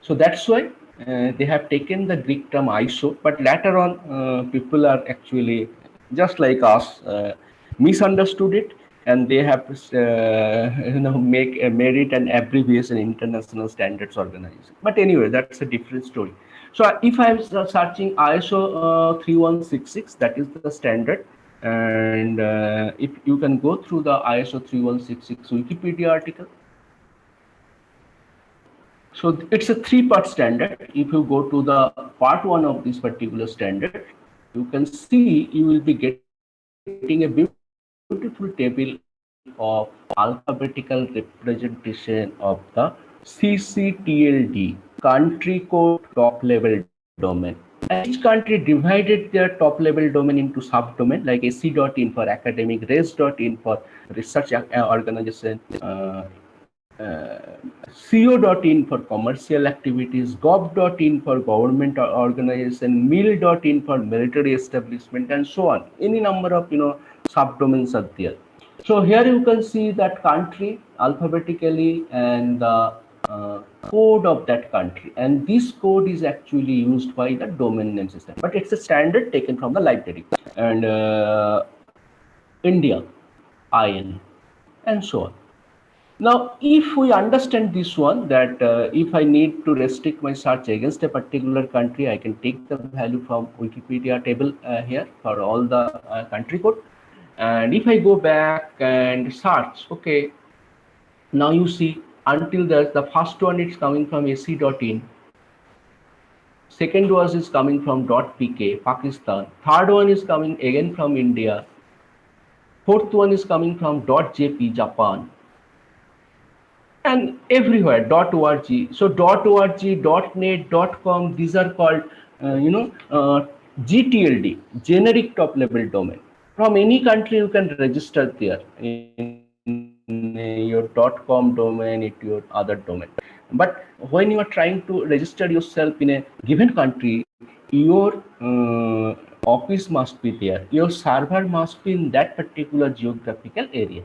So that's why they have taken the Greek term ISO, but later on people are actually just like us misunderstood it, and they have made it an abbreviation, International Standards Organization. But anyway, that's a different story. So if I'm searching ISO 3166, that is the standard, and if you can go through the ISO 3166 Wikipedia article. So it's a three-part standard. If you go to the part one of this particular standard, you can see you will be getting a beautiful table of alphabetical representation of the CCTLD, country code top level domain. And each country divided their top level domain into subdomain, like AC.in for academic, RACE.in for research organization, co.in for commercial activities, gov.in for government organization, mil.in for military establishment, and so on. Any number of subdomains are there. So here you can see that country alphabetically and the code of that country, and this code is actually used by the domain name system, but it's a standard taken from the library. And India, IN, and so on. Now, if we understand this one, that if I need to restrict my search against a particular country, I can take the value from Wikipedia table here for all the country code. And if I go back and search, okay, now you see until the first one is coming from ac.in, second was is coming from .pk, Pakistan, third one is coming again from India, fourth one is coming from .jp, Japan, and everywhere .org. So .org, .net, .com, these are called GTLD, generic top level domain. From any country you can register there in your .com domain, it your other domain. But when you are trying to register yourself in a given country, your office must be there, your server must be in that particular geographical area.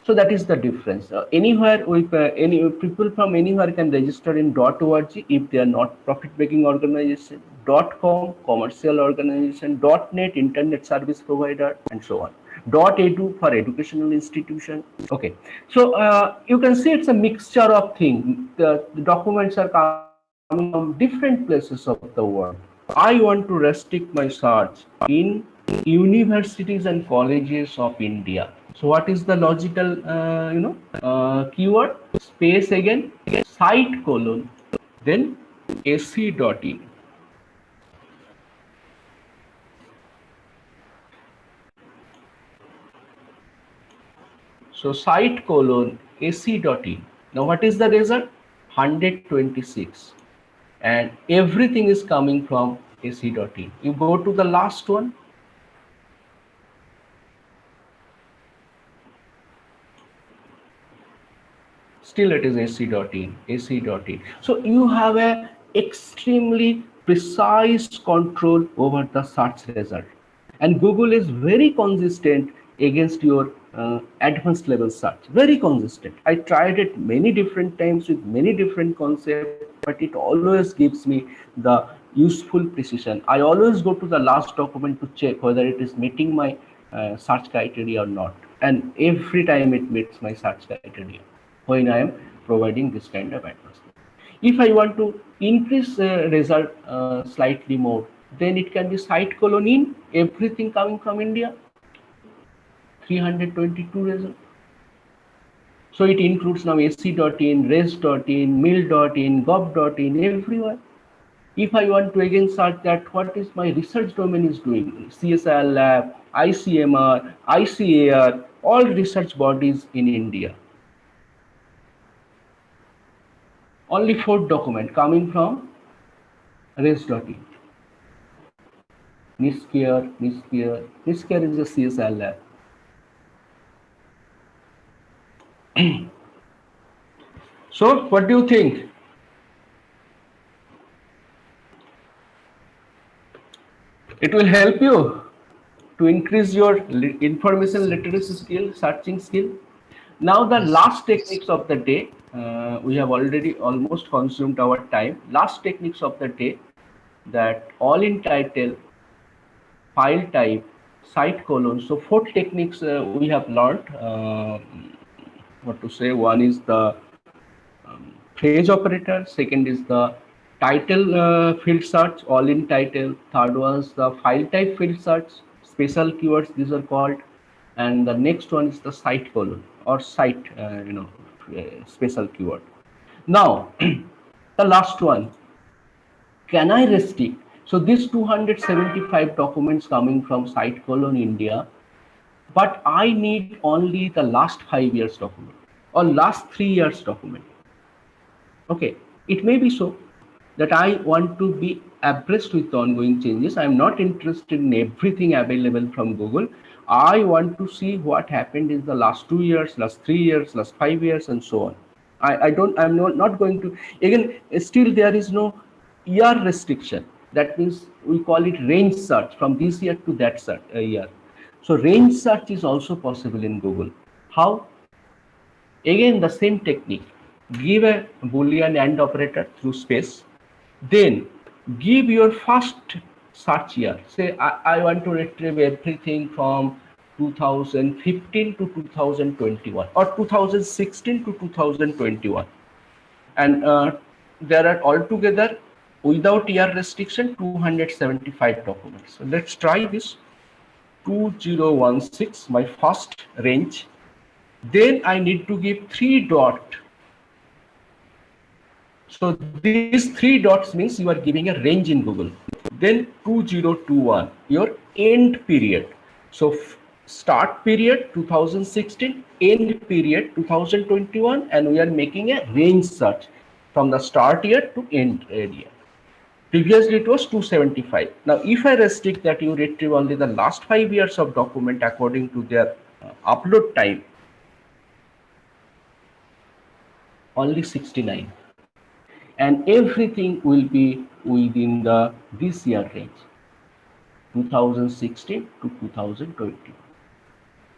So that is the difference. Anywhere with any people from anywhere can register in .org if they are not profit-making organization, .com commercial organization, .net internet service provider, and so on. .edu for educational institution. Okay, so you can see it's a mixture of things. The documents are coming from different places of the world. I want to restrict my search in universities and colleges of India. So what is the logical keyword? Space again, site colon, then ac.in. So site colon ac.in. Now what is the result? 126, and everything is coming from ac.in. You go to the last one. Still it is ac.in, ac.in. So you have a extremely precise control over the search result, and Google is very consistent against your advanced level search, very consistent. I tried it many different times with many different concepts, but it always gives me the useful precision. I always go to the last document to check whether it is meeting my search criteria or not, and every time it meets my search criteria when I am providing this kind of advancement. If I want to increase the result slightly more, then it can be site colon in, everything coming from India, 322 results. So it includes now ac.in, res.in, mil.in, gov.in, everywhere. If I want to again search that what is my research domain is doing, CSIR lab, ICMR, ICAR, all research bodies in India. Only 4 document coming from res.in. NISCare is a CSIR lab. So what do you think? It will help you to increase your information literacy skill, searching skill. Now the last techniques of the day, we have already almost consumed our time. Last techniques of the day, that all in title, file type, site colon. So 4 techniques we have learned. What to say? One is the phrase operator. Second is the title field search, all in title. Third was the file type field search, special keywords these are called. And the next one is the site colon or site special keyword. Now the last one, can I restrict? So this 275 documents coming from site colon India, but I need only the last 5 years document or last 3 years document. Okay, it may be so that I want to be abreast with the ongoing changes. I'm not interested in everything available from Google. I want to see what happened in the last 2 years, last 3 years, last 5 years, and so on. I'm not going to, again, still there is no year restriction. That means we call it range search from this year to that year. So range search is also possible in Google. How? Again, the same technique. Give a Boolean AND operator through space. Then give your first search year. Say I want to retrieve everything from 2015 to 2021 or 2016 to 2021. And there are altogether, without year restriction, 275 documents. So let's try this. 2016, my first range. Then I need to give 3 dot. So these 3 dots means you are giving a range in Google. Then 2021, your end period. So start period 2016, end period 2021, and we are making a range search from the start year to end year. Previously it was 275. Now if I restrict that you retrieve only the last 5 years of document according to their upload time, only 69. And everything will be within the this year range, 2016 to 2020.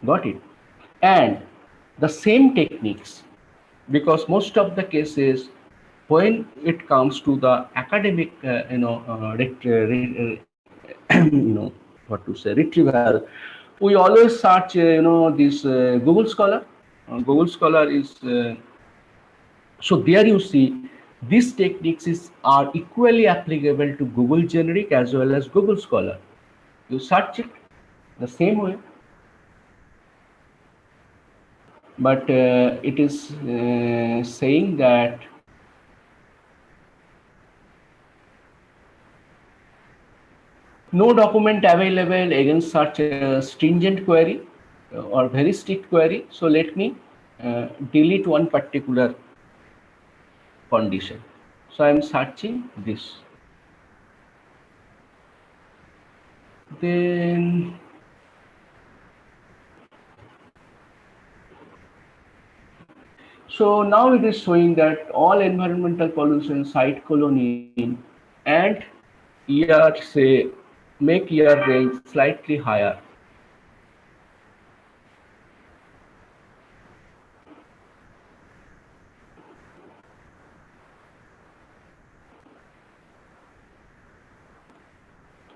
Got it? And the same techniques, because most of the cases when it comes to the academic what to say, retrieval, we always search this Google Scholar. Google Scholar is so there you see these techniques are equally applicable to Google Generic as well as Google Scholar. You search it the same way, but it is saying that no document available against such a stringent query or very strict query. So let me delete one particular condition. So I am searching this. Then so now it is showing that all environmental pollution, site colony, and year, say, make year range slightly higher.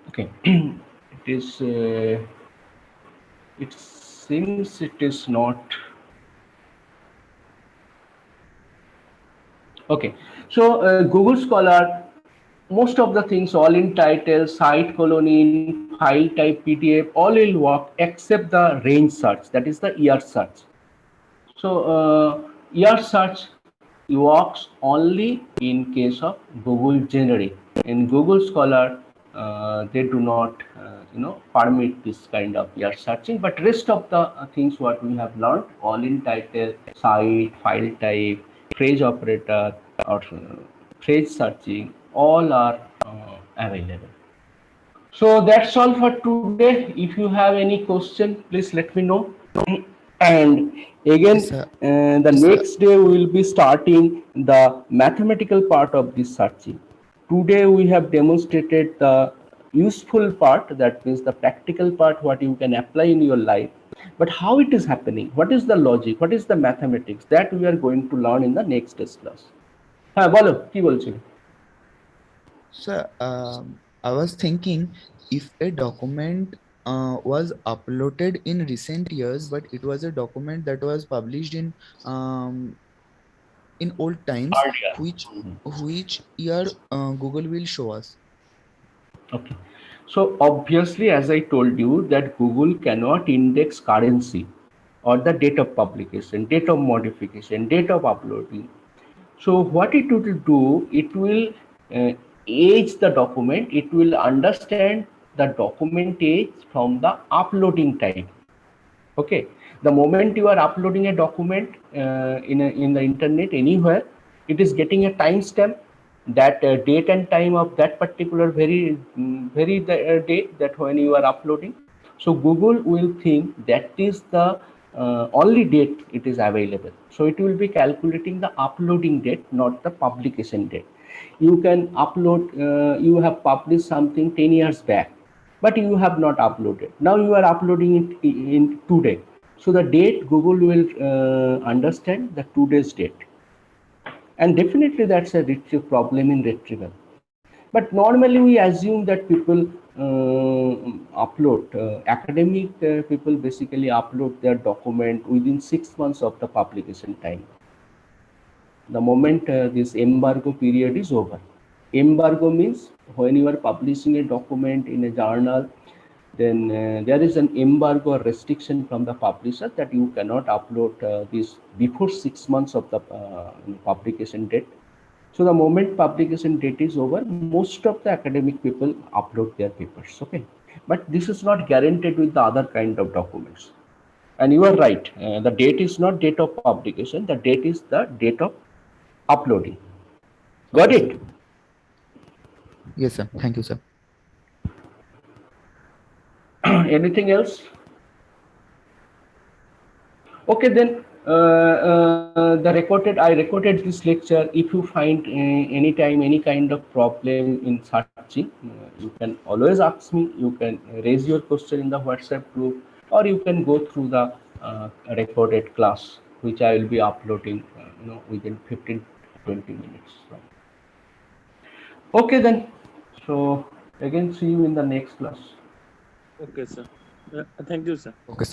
Okay, it is. It seems it is not. Okay, so Google Scholar, most of the things all in title, site colony, file type PDF, all will work except the range search, that is the year search. So year search works only in case of Google Generic. In Google Scholar, they do not permit this kind of year searching, but rest of the things what we have learned, all in title, site, file type, phrase operator, or phrase searching, all are available. So that's all for today. If you have any question, please let me know. And again, Yes, sir. the Yes, sir. next day we will be starting the mathematical part of this searching. Today we have demonstrated the useful part, that means the practical part, what you can apply in your life. But how it is happening, what is the logic, what is the mathematics, that we are going to learn in the next class. হ্যাঁ বলো কি বলছিলে? Sir, I was thinking if a document was uploaded in recent years, but it was a document that was published in old times, Earlier. which year Google will show us? Okay, so obviously, as I told you, that Google cannot index currency or the date of publication, date of modification, date of uploading. So what it will do, it will age the document, it will understand the document age from the uploading time. Okay, the moment you are uploading a document in the internet anywhere, it is getting a timestamp, that date and time of that particular very date that when you are uploading. So Google will think that is the only date it is available. So it will be calculating the uploading date, not the publication date. You can upload, you have published something 10 years back, but you have not uploaded. Now you are uploading it in today. So the date Google will understand the today's date. And definitely that's a problem in retrieval. But normally we assume that people upload, academic people basically upload their document within 6 months of the publication time. The moment this embargo period is over. Embargo means when you are publishing a document in a journal, then there is an embargo or restriction from the publisher that you cannot upload this before 6 months of the publication date. So the moment publication date is over, most of the academic people upload their papers, okay? But this is not guaranteed with the other kind of documents. And you are right, the date is not date of publication, the date is the date of uploading. Got Okay, it? Yes, sir. Thank you, sir. Anything else? Okay, then I recorded this lecture. If you find anytime any kind of problem in searching, you can always ask me. You can raise your question in the WhatsApp group, or you can go through the recorded class, which I will be uploading, within 15-20 minutes. Okay, then. So again, see you in the next class. Okay, sir. Thank you, sir. Okay,